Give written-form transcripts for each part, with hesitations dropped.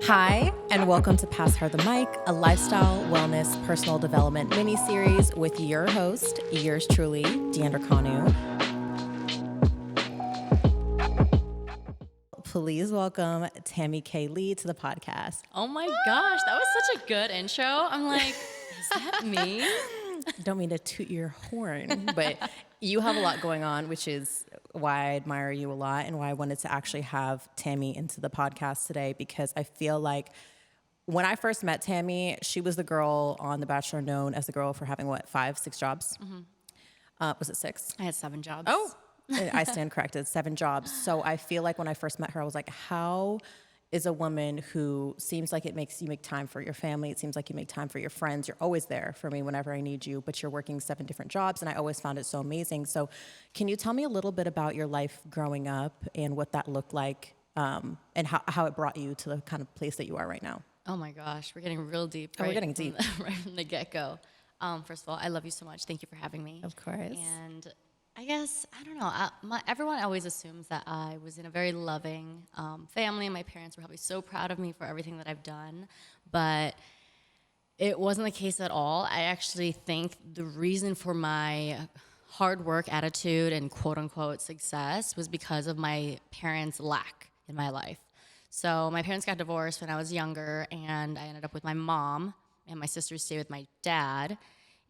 Hi, and welcome to Pass Her the Mic, a lifestyle, wellness, personal development mini-series with your host, yours truly, Deandra Kanu. Please welcome Tammy K. Lee to the podcast. Oh my gosh, that was such a good intro. I'm like, is that me? Don't mean to toot your horn, but you have a lot going on, which is why I admire you a lot and why I wanted to actually have Tammy into the podcast today, because I feel like when I first met Tammy, she was the girl on The Bachelor known as the girl for having, 5-6 jobs? Mm-hmm. Was it 6? I had 7 jobs. Oh, I stand corrected, 7 jobs. So I feel like when I first met her, I was like, how is a woman who seems like it makes you make time for your family, it seems like you make time for your friends, you're always there for me whenever I need you, but you're working 7 different jobs, and I always found it so amazing. So can you tell me a little bit about your life growing up and what that looked like, and how it brought you to the kind of place that you are right now? Oh my gosh, we're getting real deep. We're getting deep. Right from the get-go. First of all, I love you so much. Thank you for having me. Of course. And I guess, I don't know, everyone always assumes that I was in a very loving family, and my parents were probably so proud of me for everything that I've done, but it wasn't the case at all. I actually think the reason for my hard work attitude and quote-unquote success was because of my parents' lack in my life. So my parents got divorced when I was younger, and I ended up with my mom, and my sisters stayed with my dad.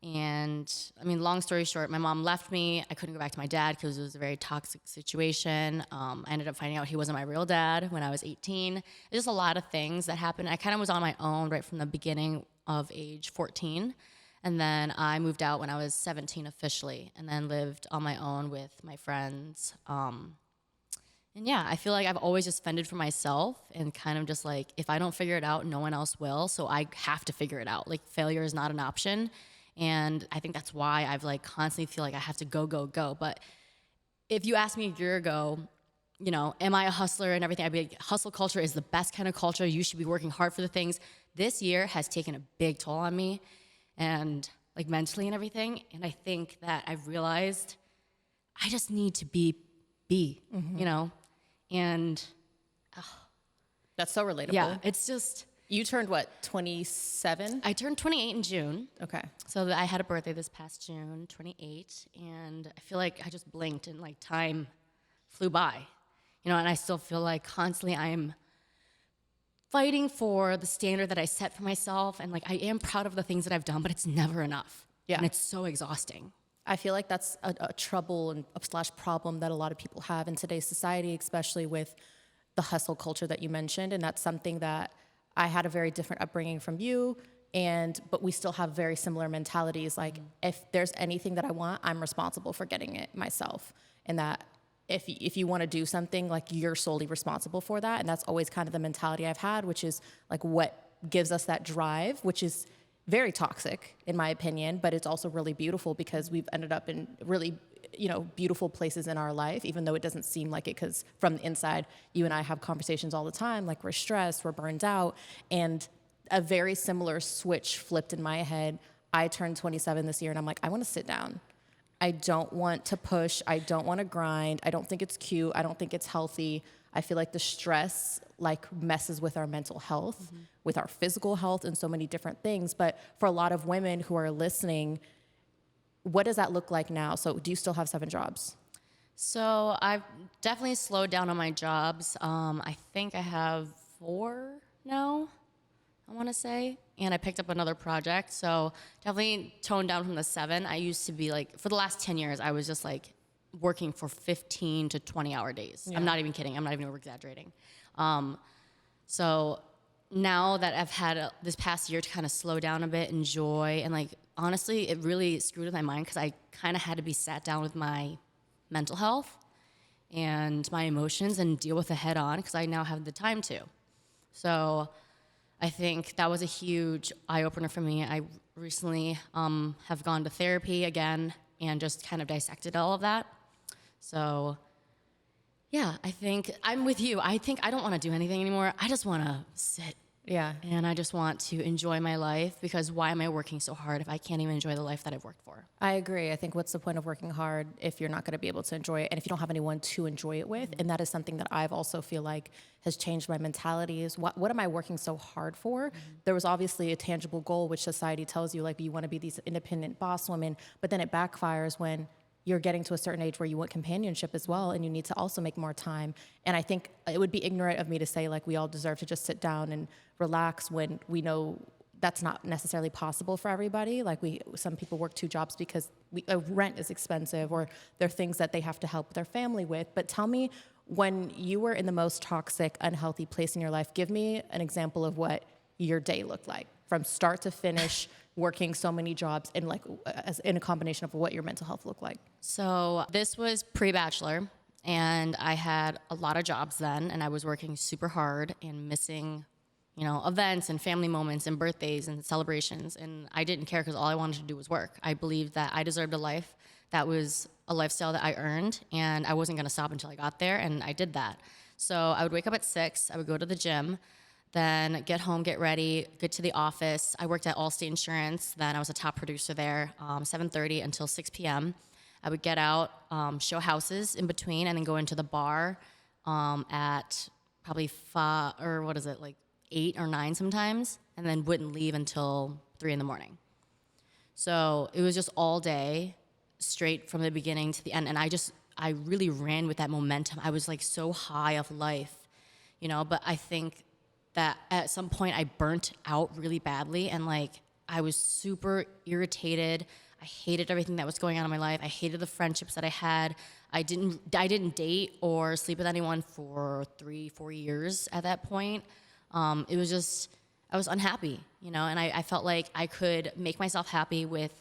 And I mean, long story short, my mom left me. I couldn't go back to my dad because it was a very toxic situation. I ended up finding out he wasn't my real dad when I was 18. There's just a lot of things that happened. I kind of was on my own right from the beginning of age 14. And then I moved out when I was 17 officially, and then lived on my own with my friends. And yeah, I feel like I've always just fended for myself, and kind of just like, if I don't figure it out, no one else will. So I have to figure it out. Like, failure is not an option. And I think that's why I've like constantly feel like I have to go. But if you asked me a year ago, you know, am I a hustler and everything, I'd be like, hustle culture is the best kind of culture. You should be working hard for the things. This year has taken a big toll on me, and like mentally and everything. And I think that I've realized I just need to be, you know, and That's so relatable. yeah, it's just. You turned what, 27? I turned 28 in June. Okay. So I had a birthday this past June, 28, and I feel like I just blinked and like time flew by, you know, and I still feel like constantly I'm fighting for the standard that I set for myself, and like I am proud of the things that I've done, but it's never enough. Yeah. And it's so exhausting. I feel like that's a trouble and / problem that a lot of people have in today's society, especially with the hustle culture that you mentioned, and that's something that I had a very different upbringing from you, but we still have very similar mentalities. Like, if there's anything that I want, I'm responsible for getting it myself. And that if you want to do something, like, you're solely responsible for that. And that's always kind of the mentality I've had, which is like what gives us that drive, which is very toxic in my opinion, but it's also really beautiful because we've ended up in really, you know, beautiful places in our life, even though it doesn't seem like it, because from the inside, you and I have conversations all the time, like, we're stressed, we're burned out, and a very similar switch flipped in my head. I turned 27 this year, and I'm like, I want to sit down. I don't want to push. I don't want to grind. I don't think it's cute. I don't think it's healthy. I feel like the stress like messes with our mental health, with our physical health, and so many different things. But for a lot of women who are listening, what does that look like now? So do you still have 7 jobs? So I've definitely slowed down on my jobs. I think I have 4 now, I want to say. And I picked up another project. So definitely toned down from the 7. I used to be like, for the last 10 years, I was just like working for 15 to 20-hour days. Yeah. I'm not even kidding. I'm not even over-exaggerating. So now that I've had this past year to kind of slow down a bit, enjoy, and like, honestly, it really screwed with my mind because I kind of had to be sat down with my mental health and my emotions and deal with it head on, because I now have the time to. So I think that was a huge eye-opener for me. I recently have gone to therapy again and just kind of dissected all of that. So yeah, I think I'm with you. I think I don't want to do anything anymore. I just want to sit Yeah. And I just want to enjoy my life, because why am I working so hard if I can't even enjoy the life that I've worked for? I agree. I think what's the point of working hard if you're not going to be able to enjoy it and if you don't have anyone to enjoy it with? And that is something that I've also feel like has changed my mentality is what am I working so hard for? There was obviously a tangible goal, which society tells you, like, you want to be these independent boss women, but then it backfires when you're getting to a certain age where you want companionship as well, and you need to also make more time. And I think it would be ignorant of me to say, like, we all deserve to just sit down and relax when we know that's not necessarily possible for everybody. Like, some people work 2 jobs because rent is expensive, or there are things that they have to help their family with. But tell me, when you were in the most toxic, unhealthy place in your life, give me an example of what your day looked like from start to finish, working so many jobs, and like as in a combination of what your mental health looked like. So this was pre-bachelor, and I had a lot of jobs then, and I was working super hard and missing, events and family moments and birthdays and celebrations. And I didn't care, because all I wanted to do was work. I believed that I deserved a life that was a lifestyle that I earned, and I wasn't going to stop until I got there, and I did that. So I would wake up at 6, I would go to the gym, then get home, get ready, get to the office. I worked at Allstate Insurance. Then I was a top producer there, 7:30 until 6 p.m. I would get out, show houses in between, and then go into the bar at probably 5, or what is it, like 8 or 9 sometimes, and then wouldn't leave until 3 in the morning. So it was just all day, straight from the beginning to the end. And I really ran with that momentum. I was like so high of life, but I think that at some point I burnt out really badly, and like I was super irritated. I hated everything that was going on in my life. I hated the friendships that I had. I didn't date or sleep with anyone for 3-4 years at that point. It was just, I was unhappy, and I felt like I could make myself happy with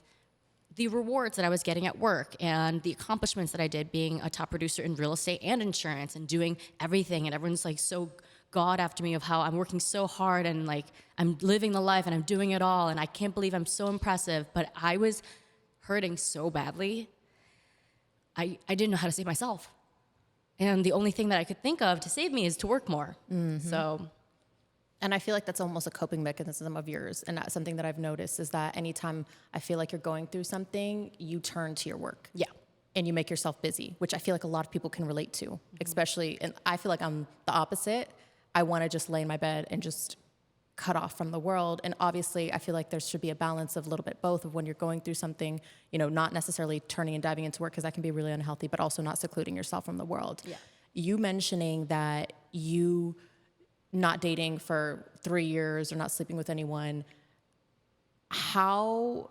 the rewards that I was getting at work and the accomplishments that I did being a top producer in real estate and insurance and doing everything. And everyone's like so God after me of how I'm working so hard and like I'm living the life and I'm doing it all. And I can't believe I'm so impressive. But I was hurting so badly. I didn't know how to save myself. And the only thing that I could think of to save me is to work more. So. And I feel like that's almost a coping mechanism of yours. And that's something that I've noticed is that anytime I feel like you're going through something, you turn to your work. Yeah. And you make yourself busy, which I feel like a lot of people can relate to, especially, and I feel like I'm the opposite. I want to just lay in my bed and just cut off from the world. And obviously, I feel like there should be a balance of a little bit both of when you're going through something, not necessarily turning and diving into work because that can be really unhealthy, but also not secluding yourself from the world. Yeah. You mentioning that you not dating for 3 years or not sleeping with anyone, how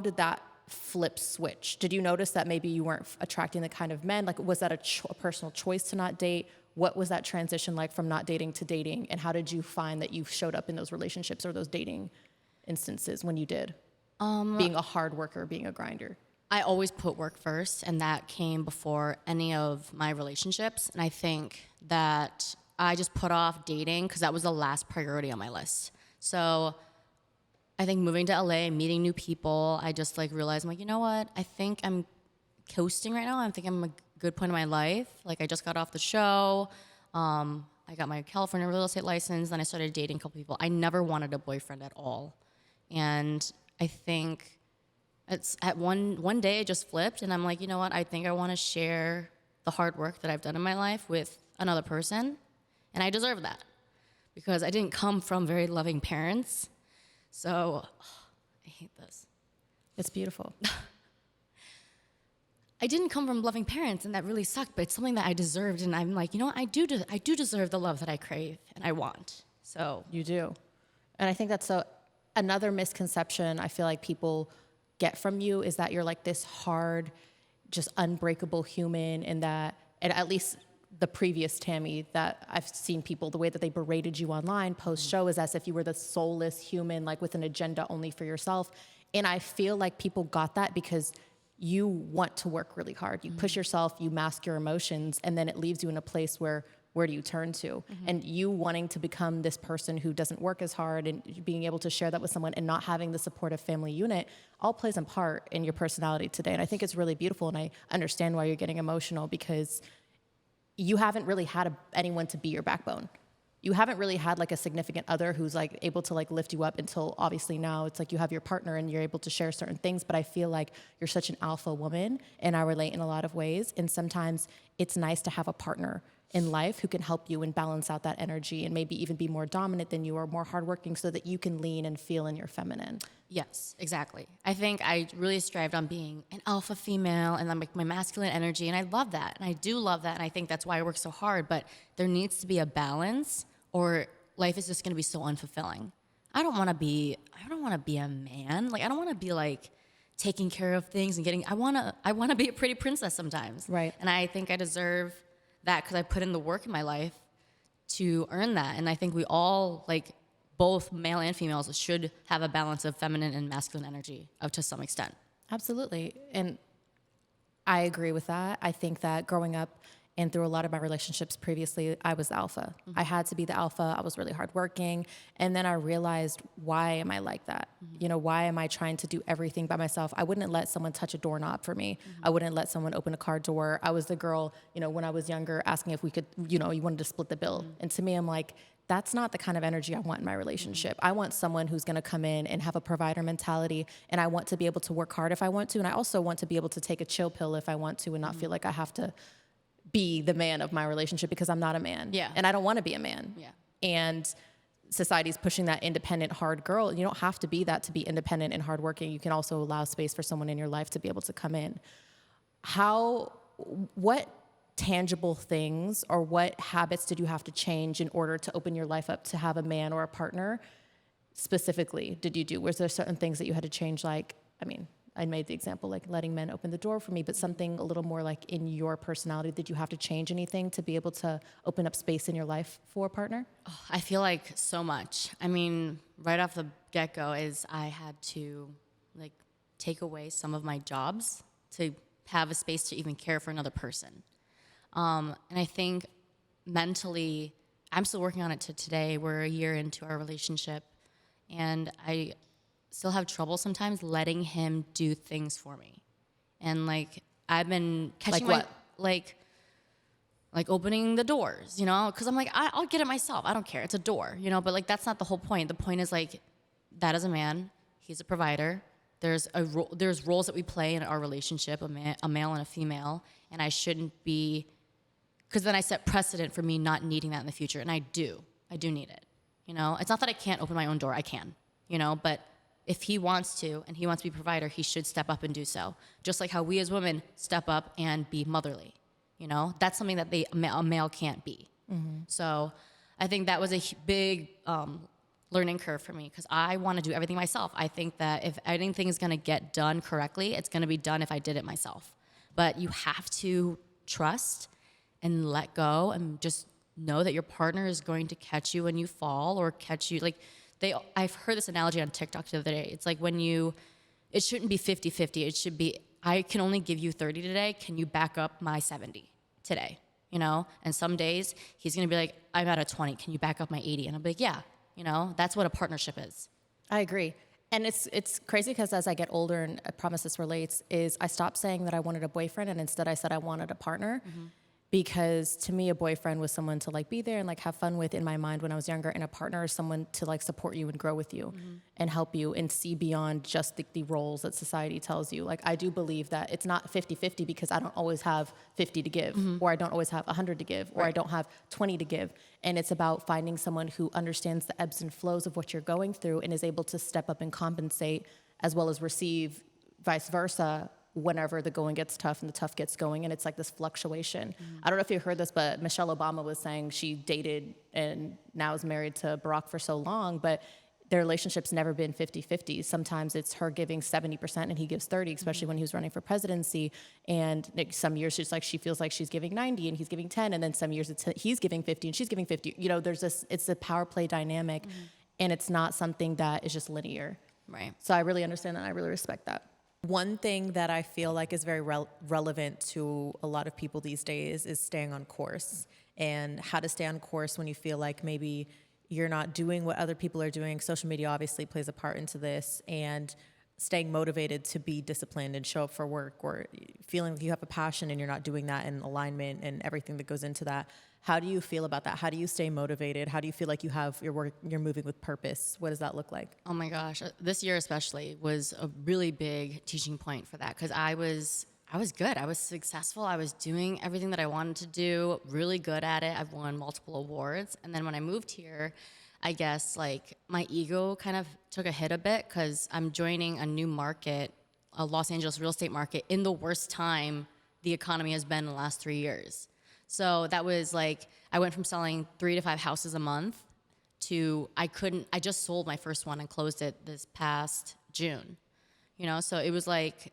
did that flip switch? Did you notice that maybe you weren't attracting the kind of men? Like, was that a personal choice to not date? What was that transition like from not dating to dating? And how did you find that you showed up in those relationships or those dating instances when you did? Being a hard worker, being a grinder. I always put work first, and that came before any of my relationships. And I think that I just put off dating because that was the last priority on my list. So I think moving to LA, meeting new people, I just like realized, I'm like, you know what? I think I'm coasting right now. I think I'm a good point in my life. Like I just got off the show. I got my California real estate license. Then I started dating a couple people. I never wanted a boyfriend at all. And I think it's at one day it just flipped, and I'm like, you know what? I think I want to share the hard work that I've done in my life with another person, and I deserve that because I didn't come from very loving parents. So I hate this. It's beautiful. I didn't come from loving parents, and that really sucked. But it's something that I deserved, and I'm like, you know what? I do deserve the love that I crave and I want. So You do. And I think that's another misconception I feel like people get from you is that you're like this hard, just unbreakable human, and at least the previous Tammy that I've seen people, the way that they berated you online post-show is as if you were the soulless human, like with an agenda only for yourself. And I feel like people got that because you want to work really hard. You push yourself, you mask your emotions, and then it leaves you in a place where do you turn to? And you wanting to become this person who doesn't work as hard and being able to share that with someone and not having the supportive family unit all plays a part in your personality today. And I think it's really beautiful, and I understand why you're getting emotional because you haven't really had anyone to be your backbone. you haven't really had like a significant other who's like able to like lift you up until obviously now it's like you have your partner and you're able to share certain things. But I feel like you're such an alpha woman and I relate in a lot of ways. And sometimes it's nice to have a partner in life who can help you and balance out that energy and maybe even be more dominant than you or more hardworking so that you can lean and feel in your feminine. Yes, exactly. I think I really strived on being an alpha female and like my masculine energy, and I love that, and I do love that, and I think that's why I work so hard. But there needs to be a balance, or life is just going to be so unfulfilling. I don't want to be a man. Like I don't want to be like taking care of things and getting. I want to be a pretty princess sometimes. Right. And I think I deserve that because I put in the work in my life to earn that, and I think we all like. Both male and females should have a balance of feminine and masculine energy to some extent. Absolutely. And I agree with that. I think that growing up and through a lot of my relationships previously, I was the alpha. Mm-hmm. I had to be the alpha. I was really hardworking. And then I realized, why am I like that? Mm-hmm. You know, why am I trying to do everything by myself? I wouldn't let someone touch a doorknob for me. Mm-hmm. I wouldn't let someone open a car door. I was the girl, you know, when I was younger asking if we could, you know, you wanted to split the bill. Mm-hmm. And to me, I'm like, that's not the kind of energy I want in my relationship. Mm-hmm. I want someone who's going to come in and have a provider mentality, and I want to be able to work hard if I want to, and I also want to be able to take a chill pill if I want to and not feel like I have to be the man of my relationship because I'm not a man. Yeah. And I don't want to be a man. Yeah. And society's pushing that independent, hard girl. You don't have to be that to be independent and hardworking. You can also allow space for someone in your life to be able to come in. What tangible things or what habits did you have to change in order to open your life up to have a man or a partner specifically did you do? Was there certain things that you had to change? Like, I mean, I made the example like letting men open the door for me, but something a little more like in your personality, did you have to change anything to be able to open up space in your life for a partner? Oh, I feel like so much. I mean, right off the get-go is I had to like take away some of my jobs to have a space to even care for another person. And I think mentally, I'm still working on it to today. We're a year into our relationship, and I still have trouble sometimes letting him do things for me. And like I've been catching like like opening the doors, you know, because I'm like I'll get it myself. I don't care. It's a door, you know. But like that's not the whole point. The point is like that is a man. He's a provider. There's roles that we play in our relationship, a male and a female, and I shouldn't be. Because then I set precedent for me not needing that in the future, and I do need it. You know, it's not that I can't open my own door. I can, you know, but if he wants to and he wants to be a provider, he should step up and do so. Just like how we as women step up and be motherly. You know, that's something that a male can't be. Mm-hmm. So I think that was a big learning curve for me because I want to do everything myself. I think that if anything is going to get done correctly, it's going to be done if I did it myself. But you have to trust and let go and just know that your partner is going to catch you when you fall or catch you. Like I've heard this analogy on TikTok the other day. It's like it shouldn't be 50-50. It should be, I can only give you 30 today. Can you back up my 70 today? You know? And some days he's going to be like, I'm at a 20. Can you back up my 80? And I'll be like, yeah, you know, that's what a partnership is. I agree. And it's crazy because as I get older, and I promise this relates, is I stopped saying that I wanted a boyfriend and instead I said I wanted a partner. Mm-hmm. Because to me, a boyfriend was someone to like be there and like have fun with in my mind when I was younger, and a partner is someone to like support you and grow with you and help you and see beyond just the roles that society tells you. Like I do believe that it's not 50-50 because I don't always have 50 to give or I don't always have 100 to give or I don't have 20 to give. And it's about finding someone who understands the ebbs and flows of what you're going through and is able to step up and compensate as well as receive vice versa whenever the going gets tough and the tough gets going. And it's like this fluctuation. I don't know if you heard this, but Michelle Obama was saying she dated and now is married to Barack for so long, but their relationship's never been 50-50. Sometimes it's her giving 70% and he gives 30, especially when he was running for presidency. And some years she feels like she's giving 90 and he's giving 10. And then some years he's giving 50 and she's giving 50. You know, it's a power play dynamic and it's not something that is just linear. Right. So I really understand that. I really respect that. One thing that I feel like is very relevant to a lot of people these days is staying on course and how to stay on course when you feel like maybe you're not doing what other people are doing. Social media obviously plays a part into this, and staying motivated to be disciplined and show up for work, or feeling like you have a passion and you're not doing that in alignment and everything that goes into that. How do you feel about that? How do you stay motivated? How do you feel like you have your work, you're moving with purpose? What does that look like? Oh my gosh, this year especially was a really big teaching point for that because I was good. I was successful. I was doing everything that I wanted to do, really good at it. I've won multiple awards. And then when I moved here, I guess like my ego kind of took a hit a bit because I'm joining a new market, a Los Angeles real estate market, in the worst time the economy has been in the last 3 years. So that was like, I went from selling 3 to 5 houses a month to I just sold my first one and closed it this past June. You know, so it was like,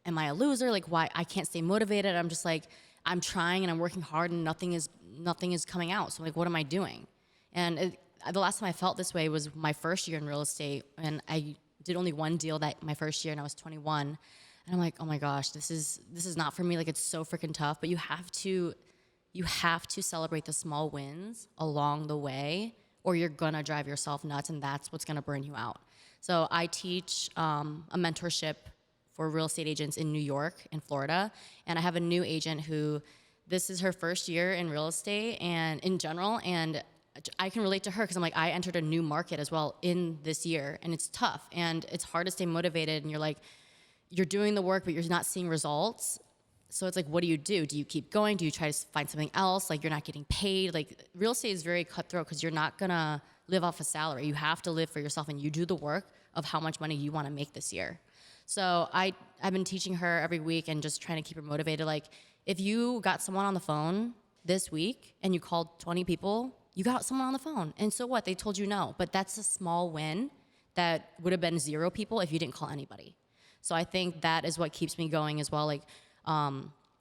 am I a loser? Like, why I can't stay motivated? I'm just like, I'm trying and I'm working hard and nothing is coming out. So like, what am I doing? And the last time I felt this way was my first year in real estate, and I did only one deal that my first year, and I was 21. And I'm like, oh my gosh, this is not for me. Like, it's so freaking tough. But you have to celebrate the small wins along the way, or you're gonna drive yourself nuts, and that's what's gonna burn you out. So I teach a mentorship for real estate agents in New York and Florida, and I have a new agent who this is her first year in real estate and in general, and I can relate to her because I'm like, I entered a new market as well in this year, and it's tough and it's hard to stay motivated, and you're like, you're doing the work but you're not seeing results. So it's like, what do you do? Do you keep going? Do you try to find something else? Like, you're not getting paid. Like, real estate is very cutthroat because you're not gonna live off a salary. You have to live for yourself, and you do the work of how much money you want to make this year. So I've been teaching her every week and just trying to keep her motivated. Like, if you got someone on the phone this week and you called 20 people, you got someone on the phone. And so what? They told you no. But that's a small win that would have been 0 people if you didn't call anybody. So I think that is what keeps me going as well. Like,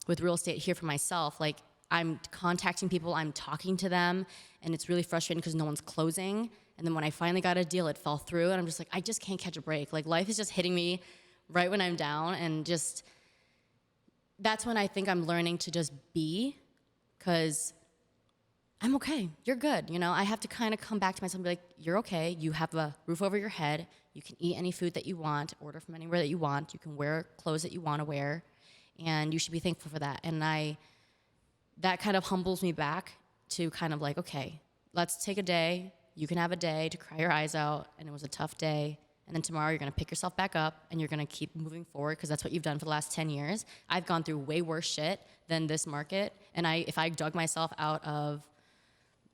with real estate here for myself, like, I'm contacting people, I'm talking to them, and it's really frustrating because no one's closing. And then when I finally got a deal, it fell through, and I'm just like, I just can't catch a break. Like, life is just hitting me right when I'm down, and just, that's when I think I'm learning to just be, because I'm okay, you're good. You know, I have to kind of come back to myself and be like, you're okay, you have a roof over your head, you can eat any food that you want, order from anywhere that you want, you can wear clothes that you want to wear, and you should be thankful for that. And that kind of humbles me back to kind of like, okay, let's take a day, you can have a day to cry your eyes out, and it was a tough day, and then tomorrow you're gonna pick yourself back up, and you're gonna keep moving forward, because that's what you've done for the last 10 years. I've gone through way worse shit than this market, and if I dug myself out of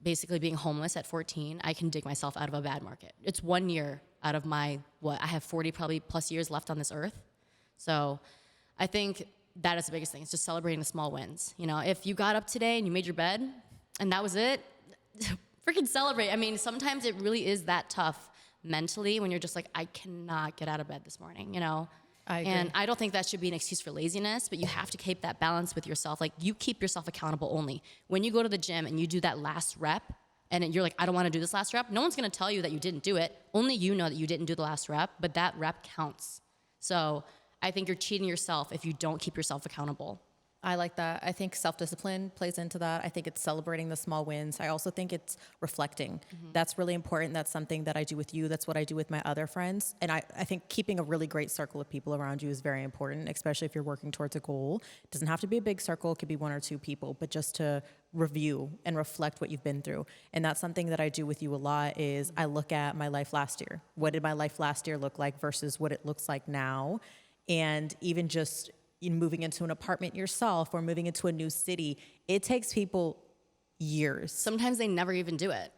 basically being homeless at 14, I can dig myself out of a bad market. It's 1 year out of I have 40 probably plus years left on this earth. So I think that is the biggest thing. It's just celebrating the small wins. You know, if you got up today and you made your bed and that was it, freaking celebrate. I mean, sometimes it really is that tough mentally when you're just like, I cannot get out of bed this morning, you know? I agree. And I don't think that should be an excuse for laziness, but you have to keep that balance with yourself. Like, you keep yourself accountable only. When you go to the gym and you do that last rep, and you're like, I don't want to do this last rep, no one's going to tell you that you didn't do it. Only you know that you didn't do the last rep, but that rep counts. So I think you're cheating yourself if you don't keep yourself accountable. I like that. I think self-discipline plays into that. I think it's celebrating the small wins. I also think it's reflecting. Mm-hmm. That's really important. That's something that I do with you. That's what I do with my other friends. And I think keeping a really great circle of people around you is very important, especially if you're working towards a goal. It doesn't have to be a big circle. It could be 1 or 2 people, but just to review and reflect what you've been through. And that's something that I do with you a lot is I look at my life last year. What did my life last year look like versus what it looks like now? And even just moving into an apartment yourself or moving into a new city, it takes people years. Sometimes they never even do it.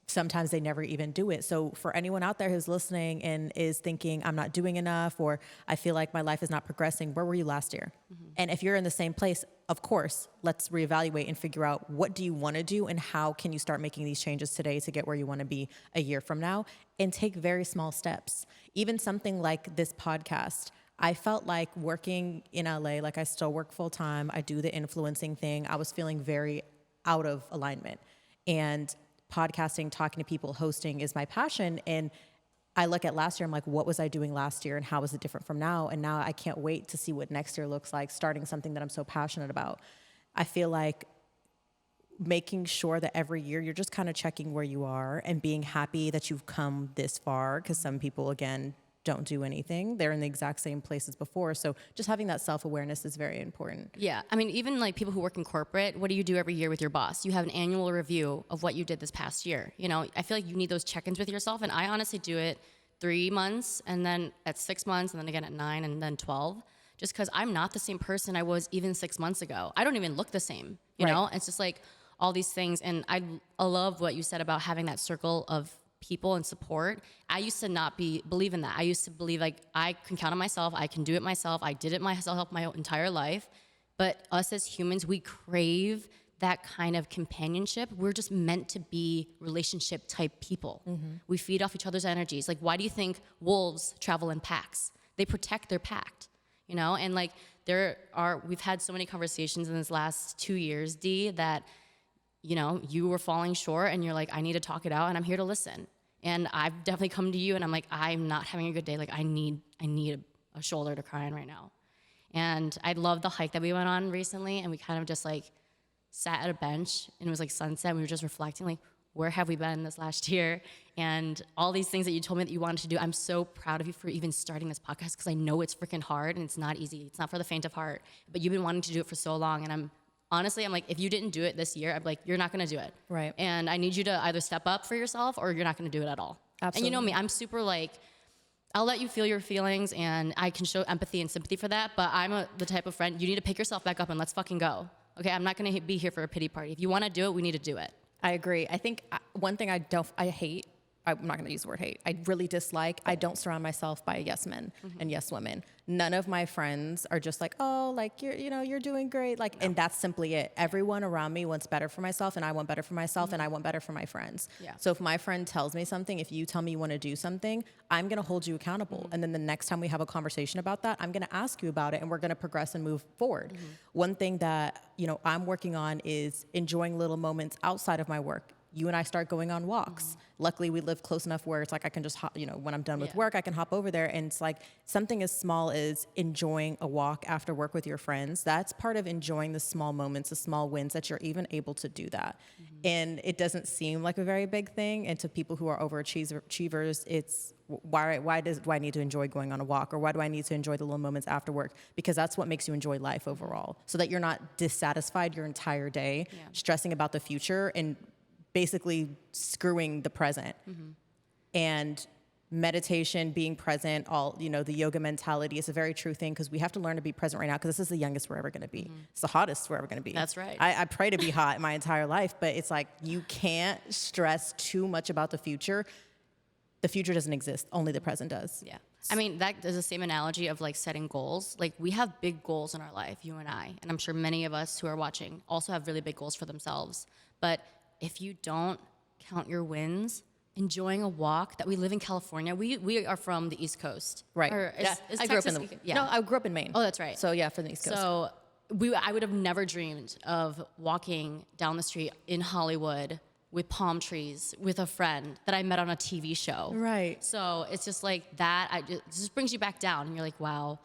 Sometimes they never even do it. So for anyone out there who's listening and is thinking, I'm not doing enough, or I feel like my life is not progressing, where were you last year? Mm-hmm. And if you're in the same place, of course, let's reevaluate and figure out what do you want to do and how can you start making these changes today to get where you want to be a year from now, and take very small steps. Even something like this podcast. I felt like working in LA, like I still work full time. I do the influencing thing. I was feeling very out of alignment. And podcasting, talking to people, hosting is my passion. And I look at last year, I'm like, what was I doing last year and how is it different from now? And now I can't wait to see what next year looks like, starting something that I'm so passionate about. I feel like making sure that every year you're just kind of checking where you are and being happy that you've come this far. Because some people, again, don't do anything. They're in the exact same place as before. So just having that self-awareness is very important. Yeah. I mean, even like people who work in corporate, what do you do every year with your boss? You have an annual review of what you did this past year. You know, I feel like you need those check-ins with yourself. And I honestly do it 3 months and then at 6 months and then again at 9 and then 12, just because I'm not the same person I was even 6 months ago. I don't even look the same, you know? It's just like all these things. And I love what you said about having that circle of people and support. I used to not believe in that. I used to believe like I can count on myself. I can do it myself. I did it myself my entire life. But us as humans, we crave that kind of companionship. We're just meant to be relationship type people. We feed off each other's energies. Like, why do you think wolves travel in packs? They protect their pack, you know? And like we've had so many conversations in this last 2 years, Dee, that you know, you were falling short and you're like, I need to talk it out and I'm here to listen. And I've definitely come to you and I'm like, I'm not having a good day. Like I need a shoulder to cry on right now. And I love the hike that we went on recently and we kind of just like sat at a bench and it was like sunset and we were just reflecting like, where have we been this last year? And all these things that you told me that you wanted to do. I'm so proud of you for even starting this podcast because I know it's freaking hard and it's not easy. It's not for the faint of heart, but you've been wanting to do it for so long. And Honestly, I'm like, if you didn't do it this year, I'm like, you're not going to do it. Right. And I need you to either step up for yourself or you're not going to do it at all. Absolutely. And you know me, I'm super like, I'll let you feel your feelings and I can show empathy and sympathy for that. But I'm the type of friend, you need to pick yourself back up and let's fucking go. Okay, I'm not going to be here for a pity party. If you want to do it, we need to do it. I agree. I think one thing I hate, I'm not going to use the word hate, I really dislike, I don't surround myself by yes men and yes women. None of my friends are just like, oh, like, you're doing great. Like, and that's simply it. Everyone around me wants better for myself and I want better for myself and I want better for my friends. Yeah. So if my friend tells me something, if you tell me you want to do something, I'm going to hold you accountable. And then the next time we have a conversation about that, I'm going to ask you about it and we're going to progress and move forward. One thing that, I'm working on is enjoying little moments outside of my work. You and I start going on walks. Luckily, we live close enough where it's like I can just hop, when I'm done with work, I can hop over there. And it's like something as small as enjoying a walk after work with your friends. That's part of enjoying the small moments, the small wins that you're even able to do that. And it doesn't seem like a very big thing. And to people who are overachievers, it's why do I need to enjoy going on a walk? Or why do I need to enjoy the little moments after work? Because that's what makes you enjoy life overall. So that you're not dissatisfied your entire day, stressing about the future and basically screwing the present. And meditation, being present, the yoga mentality is a very true thing because we have to learn to be present right now because this is the youngest we're ever going to be. It's the hottest we're ever going to be. That's right. I pray to be hot my entire life, but it's like you can't stress too much about the future. The future doesn't exist. Only the present does. Yeah. I mean, that is the same analogy of like setting goals. Like we have big goals in our life, you and I, and I'm sure many of us who are watching also have really big goals for themselves. But if you don't count your wins, enjoying a walk, that we live in California, we are from the East Coast. Right. Or I grew up in No, I grew up in Maine. Oh, that's right. So yeah, from the East Coast. So I would have never dreamed of walking down the street in Hollywood with palm trees with a friend that I met on a TV show. Right. So it's just like that. It just brings you back down and you're like, wow,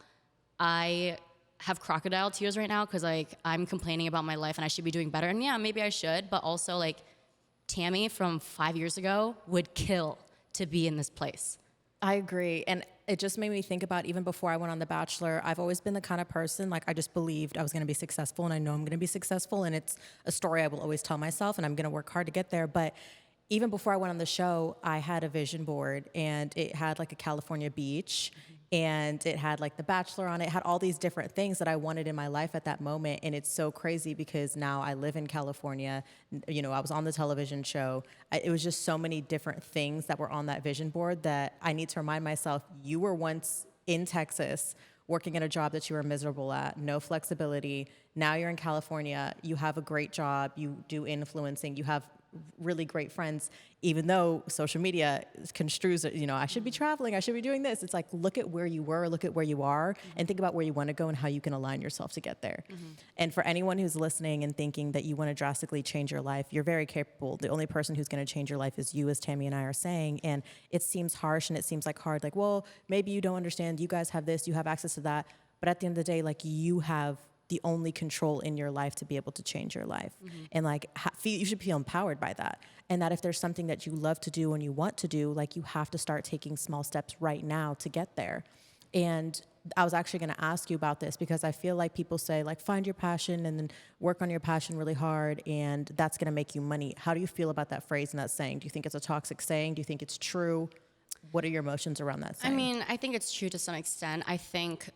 I have crocodile tears right now because like I'm complaining about my life and I should be doing better. And yeah, maybe I should, but also like Tammy from 5 years ago would kill to be in this place. I agree. And it just made me think about even before I went on The Bachelor, I've always been the kind of person, like I just believed I was going to be successful and I know I'm going to be successful. And it's a story I will always tell myself and I'm going to work hard to get there. But even before I went on the show, I had a vision board and it had like a California beach and it had like The Bachelor on it. It had all these different things that I wanted in my life at that moment. And it's so crazy because now I live in California. I was on the television show. It was just so many different things that were on that vision board that I need to remind myself, you were once in Texas working at a job that you were miserable at, no flexibility. Now you're in California. You have a great job. You do influencing. You have really great friends, even though social media construes it, I should be traveling, I should be doing this. It's like, look at where you were, look at where you are, and think about where you want to go and how you can align yourself to get there. And for anyone who's listening and thinking that you want to drastically change your life, you're very capable. The only person who's going to change your life is you, as Tammy and I are saying. And it seems harsh and it seems like hard, like, well, maybe you don't understand, you guys have this, you have access to that. But at the end of the day, like, you have the only control in your life to be able to change your life. And like, you should feel empowered by that. And that if there's something that you love to do and you want to do, like you have to start taking small steps right now to get there. And I was actually going to ask you about this because I feel like people say like, find your passion and then work on your passion really hard and that's going to make you money. How do you feel about that phrase and that saying? Do you think it's a toxic saying? Do you think it's true? What are your emotions around that saying? I mean, I think it's true to some extent. I think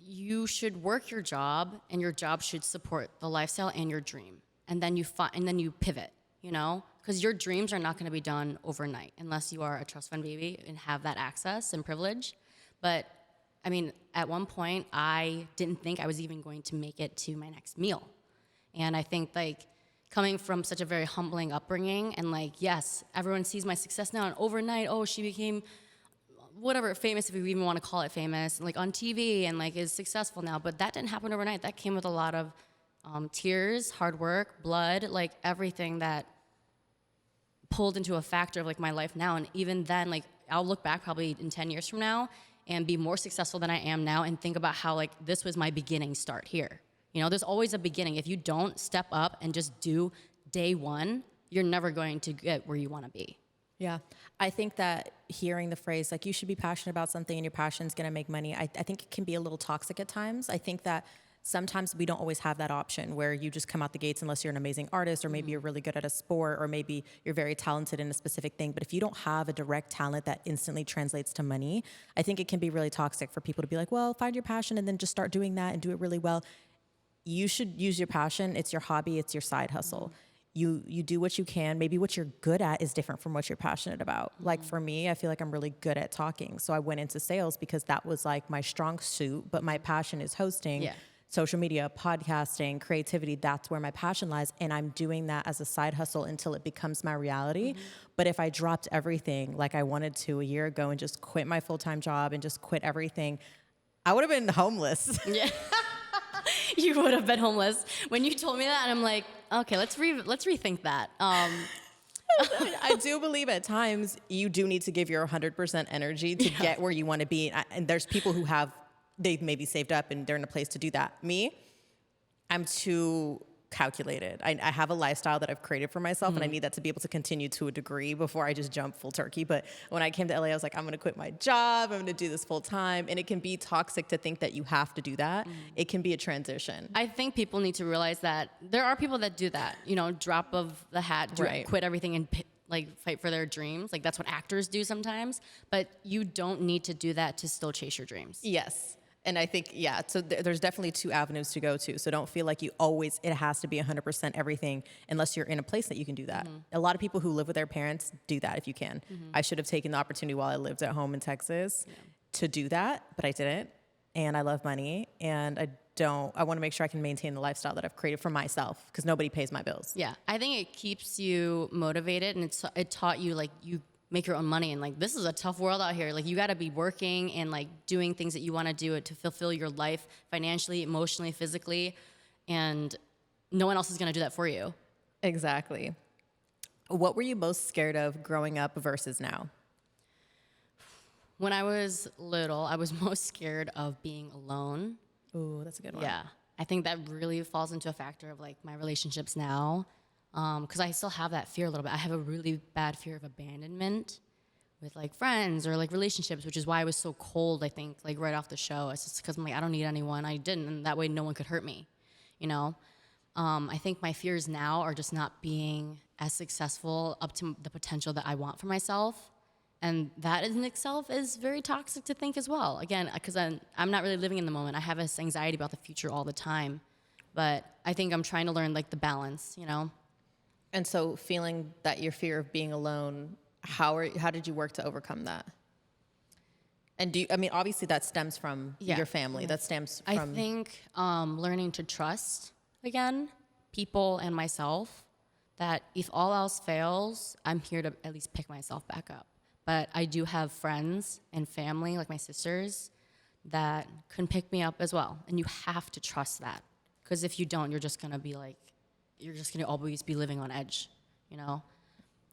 you should work your job, and your job should support the lifestyle and your dream. And then you pivot, you know, because your dreams are not going to be done overnight unless you are a trust fund baby and have that access and privilege. But I mean, at one point, I didn't think I was even going to make it to my next meal. And I think like coming from such a very humbling upbringing and like, yes, everyone sees my success now and overnight, oh, she became whatever, famous, if we even want to call it famous, like on TV and like is successful now. But that didn't happen overnight. That came with a lot of tears, hard work, blood, like everything that pulled into a factor of like my life now. And even then, like I'll look back probably in 10 years from now and be more successful than I am now and think about how like this was my beginning start here. You know, there's always a beginning. If you don't step up and just do day one, you're never going to get where you want to be. Yeah. I think that hearing the phrase, like, you should be passionate about something and your passion is going to make money, I think it can be a little toxic at times. I think that sometimes we don't always have that option where you just come out the gates unless you're an amazing artist or maybe you're really good at a sport or maybe you're very talented in a specific thing. But if you don't have a direct talent that instantly translates to money, I think it can be really toxic for people to be like, well, find your passion and then just start doing that and do it really well. You should use your passion. It's your hobby. It's your side hustle. You do what you can. Maybe what you're good at is different from what you're passionate about. Like for me, I feel like I'm really good at talking. So I went into sales because that was like my strong suit, but my passion is hosting, social media, podcasting, creativity. That's where my passion lies. And I'm doing that as a side hustle until it becomes my reality. But if I dropped everything like I wanted to a year ago and just quit my full-time job and just quit everything, I would have been homeless. Yeah. You would have been homeless when you told me that, and I'm like, okay, let's rethink that. I do believe at times you do need to give your 100% energy to get where you want to be, and there's people who they've maybe saved up and they're in a place to do that. Me, I'm too calculated. I have a lifestyle that I've created for myself, and I need that to be able to continue to a degree before I just jump full turkey. But when I came to LA, I was like, I'm going to quit my job. I'm going to do this full time. And it can be toxic to think that you have to do that. It can be a transition. I think people need to realize that there are people that do that, you know, drop of the hat, quit everything and like fight for their dreams. Like that's what actors do sometimes, but you don't need to do that to still chase your dreams. Yes. And I think, so there's definitely two avenues to go to. So don't feel like it has to be 100% everything unless you're in a place that you can do that. A lot of people who live with their parents do that if you can. I should have taken the opportunity while I lived at home in Texas to do that, but I didn't. And I love money, and I want to make sure I can maintain the lifestyle that I've created for myself because nobody pays my bills. Yeah, I think it keeps you motivated, and it taught you like you make your own money, and like this is a tough world out here. Like you got to be working and like doing things that you want to do to fulfill your life financially, emotionally, physically, and no one else is going to do that for you. Exactly. What were you most scared of growing up versus now? When I was little, I was most scared of being alone. Ooh, that's a good one. Yeah, I think that really falls into a factor of like my relationships now. Because I still have that fear a little bit. I have a really bad fear of abandonment with like friends or like relationships, which is why I was so cold, I think, like right off the show. It's just because I'm like, I don't need anyone. I didn't, and that way no one could hurt me, you know? I think my fears now are just not being as successful up to the potential that I want for myself. And that in itself is very toxic to think as well. Again, because I'm not really living in the moment. I have this anxiety about the future all the time. But I think I'm trying to learn like the balance, you know? And so feeling that your fear of being alone, how did you work to overcome that? And obviously that stems from your family. That stems from... I think learning to trust, again, people and myself, that if all else fails, I'm here to at least pick myself back up. But I do have friends and family, like my sisters, that can pick me up as well. And you have to trust that. Because if you don't, you're just going to always be living on edge, you know?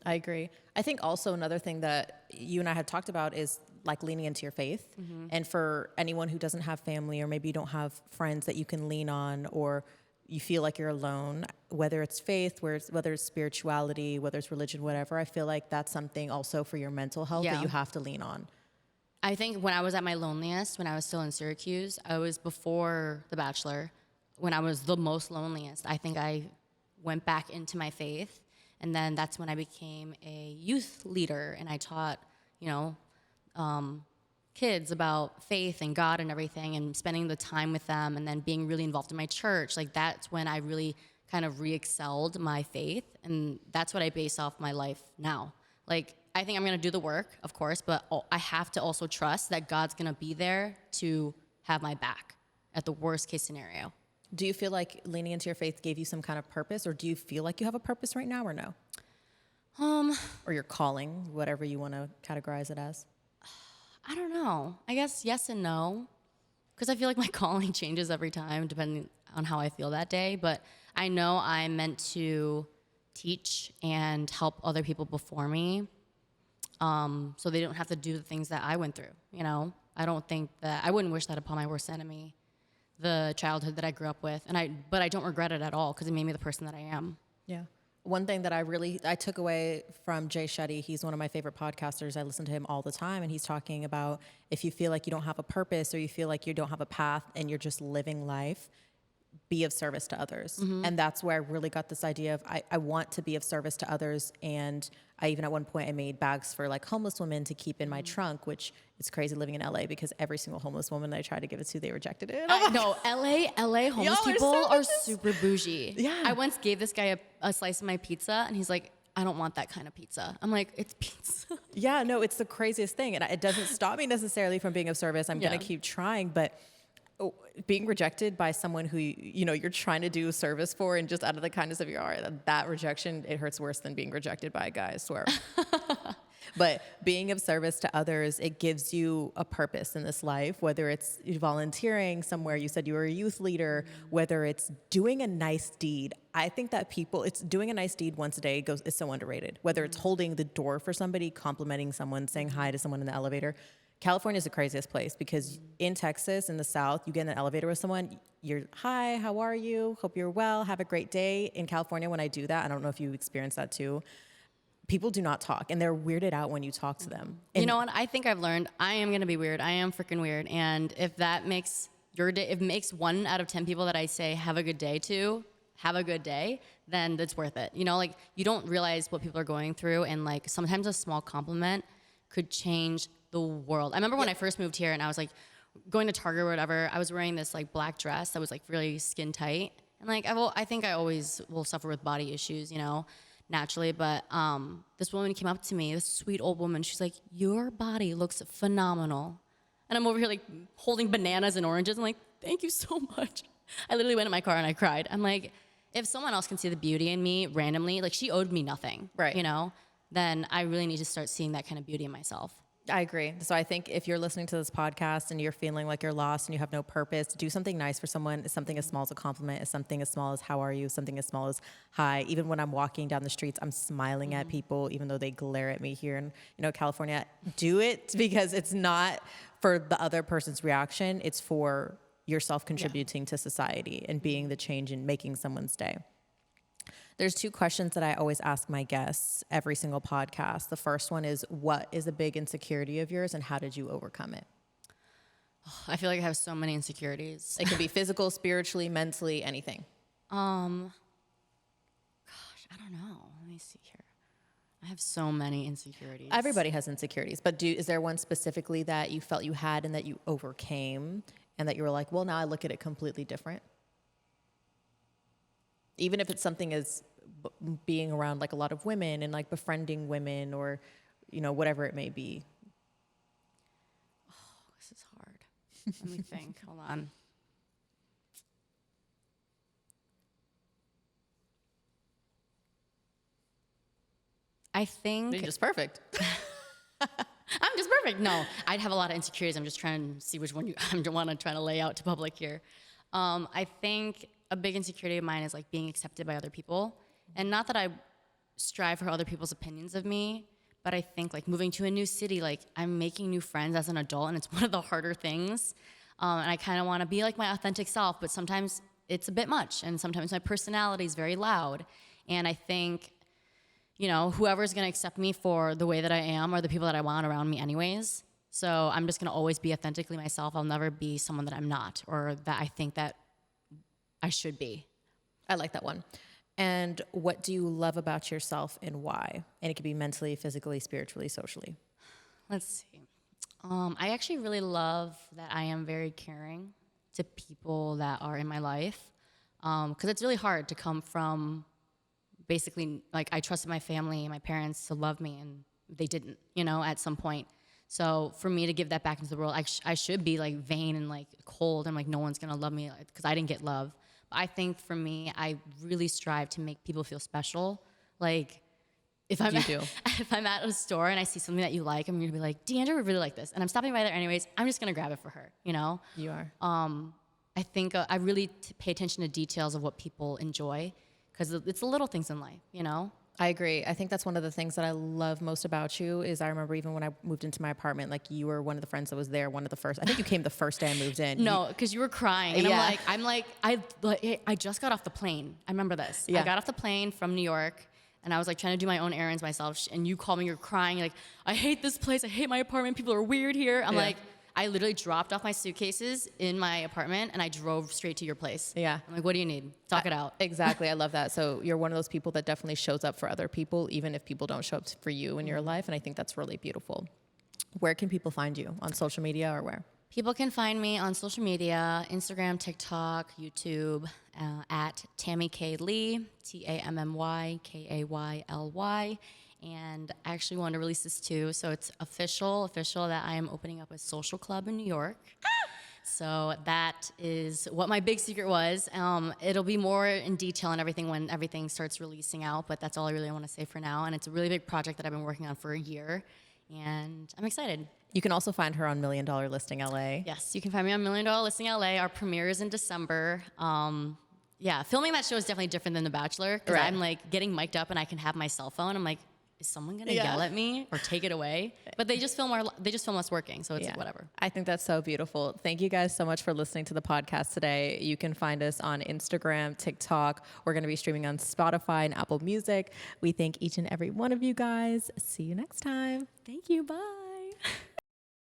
I agree. I think also another thing that you and I had talked about is like leaning into your faith. And for anyone who doesn't have family, or maybe you don't have friends that you can lean on, or you feel like you're alone, whether it's faith, whether it's spirituality, whether it's religion, whatever, I feel like that's something also for your mental health that you have to lean on. I think when I was at my loneliest, when I was still in Syracuse, I was before The Bachelor, when I was the most loneliest. I think I went back into my faith, and then that's when I became a youth leader, and I taught, kids about faith and God and everything, and spending the time with them, and then being really involved in my church. Like, that's when I really kind of re-excelled my faith, and that's what I base off my life now. Like, I think I'm going to do the work, of course, but I have to also trust that God's going to be there to have my back at the worst case scenario. Do you feel like leaning into your faith gave you some kind of purpose, or do you feel like you have a purpose right now, or no? Or your calling, whatever you want to categorize it as? I don't know. I guess yes and no, because I feel like my calling changes every time depending on how I feel that day. But I know I'm meant to teach and help other people before me, so they don't have to do the things that I went through. I don't think that I wouldn't wish that upon my worst enemy, the childhood that I grew up with, but I don't regret it at all because it made me the person that I am. Yeah. One thing that I took away from Jay Shetty, he's one of my favorite podcasters. I listen to him all the time, and he's talking about if you feel like you don't have a purpose, or you feel like you don't have a path and you're just living life, be of service to others. And that's where I really got this idea of I want to be of service to others. And I even at one point I made bags for like homeless women to keep in my trunk, which is crazy living in LA because every single homeless woman that I tried to give it to, they rejected it. No, LA homeless people are super bougie. Yeah. I once gave this guy a slice of my pizza, and he's like, I don't want that kind of pizza. I'm like, it's pizza. Yeah, no, it's the craziest thing. And it doesn't stop me necessarily from being of service. I'm going to keep trying, but being rejected by someone who, you're trying to do service for, and just out of the kindness of your heart, that rejection, it hurts worse than being rejected by a guy, I swear. But being of service to others, it gives you a purpose in this life, whether it's volunteering somewhere, you said you were a youth leader, whether it's doing a nice deed. I think that it's doing a nice deed once a day is so underrated, whether it's holding the door for somebody, complimenting someone, saying hi to someone in the elevator. California is the craziest place because in Texas, in the South, you get in an elevator with someone, you're, hi, how are you? Hope you're well. Have a great day. In California, when I do that, I don't know if you experience that too, people do not talk, and they're weirded out when you talk to them. And you know what? I think I've learned I am going to be weird. I am freaking weird. And if that makes your day, if it makes 1 out of 10 people that I say have a good day to have a good day, then it's worth it. Like, you don't realize what people are going through, and like sometimes a small compliment could change the world. I remember when I first moved here and I was like going to Target or whatever, I was wearing this like black dress that was like really skin tight. And like, I think I always will suffer with body issues, naturally. But this woman came up to me, this sweet old woman. She's like, your body looks phenomenal. And I'm over here like holding bananas and oranges. I'm like, thank you so much. I literally went in my car and I cried. I'm like, if someone else can see the beauty in me randomly, like she owed me nothing, right? Then I really need to start seeing that kind of beauty in myself. I agree. So I think if you're listening to this podcast and you're feeling like you're lost and you have no purpose, do something nice for someone. Something as small as a compliment, something as small as how are you, something as small as hi. Even when I'm walking down the streets, I'm smiling at people, even though they glare at me here in California. Do it because it's not for the other person's reaction. It's for yourself contributing to society and being the change and making someone's day. There's 2 questions that I always ask my guests every single podcast. The first one is, what is a big insecurity of yours and how did you overcome it? I feel like I have so many insecurities. It could be physical, spiritually, mentally, anything. Gosh, I don't know. Let me see here. I have so many insecurities. Everybody has insecurities, but is there one specifically that you felt you had and that you overcame and that you were like, well, now I look at it completely different? Even if it's something as being around like a lot of women and like befriending women or, whatever it may be. Oh, this is hard. Let me think. Hold on. I think You're just perfect. I'm just perfect. No, I'd have a lot of insecurities. I'm just trying to see which one I want to try to lay out to public here. I think a big insecurity of mine is like being accepted by other people. And not that I strive for other people's opinions of me, But I think like moving to a new city, like I'm making new friends as an adult, and it's one of the harder things. And I kind of want to be like my authentic self, but sometimes it's a bit much, and sometimes my personality is very loud. And I think, you know, whoever's going to accept me for the way that I am are the people that I want around me anyways. So I'm just going to always be authentically myself. I'll never be someone that I'm not, or that I think that I should be. I like that one. And what do you love about yourself and why? And it could be mentally, physically, spiritually, socially. Let's see. I actually really love that I am very caring to people that are in my life, because it's really hard to come from basically, like, I trusted my family and my parents to love me, and they didn't, you know, at some point. So for me to give that back into the world, I should be like vain and like cold and like no one's gonna love me because I didn't get love. I think for me, I really strive to make people feel special. Like, if I'm if I'm at a store and I see something that you like, I'm gonna be like, Deandra would really like this, and I'm stopping by there anyways. I'm just gonna grab it for her, you know. You are. I think I really pay attention to details of what people enjoy, because it's the little things in life, you know. I agree. I think that's one of the things that I love most about you is I remember even when I moved into my apartment, like you were one of the friends that was there, one of the first. I think you came the first day I moved in. No, because you were crying, and Yeah. I just got off the plane. I remember this. Yeah. I got off the plane from New York, and I was like trying to do my own errands myself. And you called me. You're crying. You're like, I hate this place. I hate my apartment. People are weird here. I'm Yeah. like, I literally dropped off my suitcases in my apartment, and I drove straight to your place. Yeah. I'm like, what do you need? Talk it out. Exactly. I love that. So you're one of those people that definitely shows up for other people, even if people don't show up for you in your life. And I think that's really beautiful. Where can people find you? On social media or where? People can find me on social media, Instagram, TikTok, YouTube, at Tammy K. Lee, TammyKayly. And I actually want to release this too. So it's official that I am opening up a social club in New York. So that is what my big secret was. It'll be more in detail and everything when everything starts releasing out, but that's all I really want to say for now. And it's a really big project that I've been working on for a year, and I'm excited. You can also find her on $1 Million Listing LA. Yes, you can find me on $1 Million Listing LA. Our premiere is in December. Yeah, filming that show is definitely different than The Bachelor, because Right. I'm like getting mic'd up and I can have my cell phone. I'm like, is someone gonna Yeah. yell at me or take it away? But they just film us working, so it's Yeah. like whatever. I think that's so beautiful. Thank you guys so much for listening to the podcast today. You can find us on Instagram, TikTok. We're going to be streaming on Spotify and Apple Music. We thank each and every one of you guys. See you next time. Thank you. Bye.